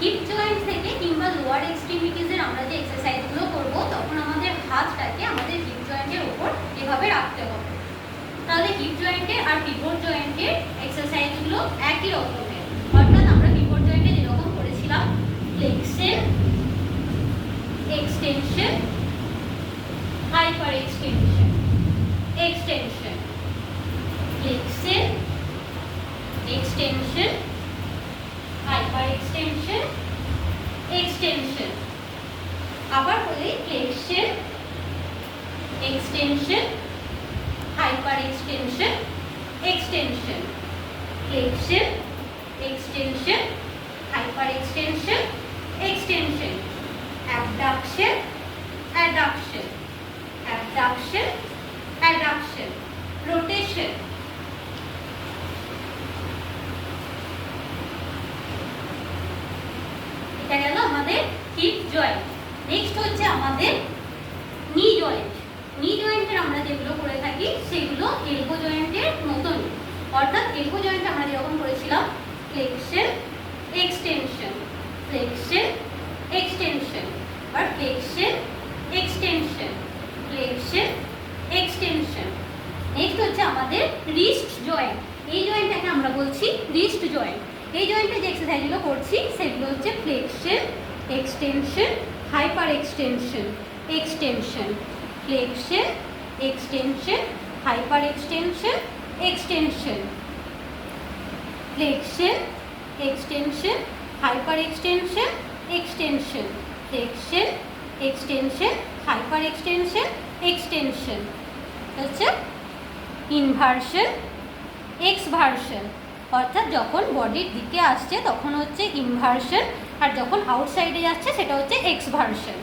Hip joint থেকে কিংবা lower এক্সট্রিমিটিজের আমরা যে এক্সারসাইজগুলো করব তখন আমাদের হাতটাকে আমাদের হিপ জয়েন্টের উপর এভাবে রাখতে হবে। তাহলে হিপ জয়েন্টের আর পিভট জয়েন্টের এক্সারসাইজগুলো একই রকমের, অর্থাৎ আমরা পিভট জয়েন্টে যেরকম করেছিলাম flexion, extension, hyper extension, extension, flexion, extension, hyper extension, extension. আবার বলি flexion, extension, hyper extension, extension, flexion, extension, hyper extension, extension, abduction, adduction, abduction, adduction, rotation। এটা গেল আমাদের হিপ জয়েন্ট। নেক্সট হচ্ছে আমাদের নি জয়েন্ট। নি জয়েন্টের আমরা যেগুলো করে থাকি সেগুলো এলবো জয়েন্টের মতনই, অর্থাৎ এলবো জয়েন্ট আমরা যেরকম করেছিলাম ফ্লেক্সন, এক্সটেনশন, ফ্লেক্সন, এক্সটেনশন, আর flexion, extension, flexion, extension. Next হচ্ছে আমাদের রিস্ট জয়েন্ট। এই জয়েন্টটাকে আমরা বলছি রিস্ট জয়েন্ট। এই জয়েন্টে যে এক্সারসাইজগুলো করছি সেগুলো হচ্ছে flexion, extension, hyper extension, extension, flexion, extension, hyper extension, extension, flexion, extension, hyper extension, extension, flexion, extension, hyper extension, extension. হচ্ছে ইনভার্সন, এক্সভার্সন, অর্থাৎ যখন বডির দিকে আসছে তখন হচ্ছে ইনভার্সন, আর যখন আউটসাইডে যাচ্ছে সেটা হচ্ছে এক্সভার্সন।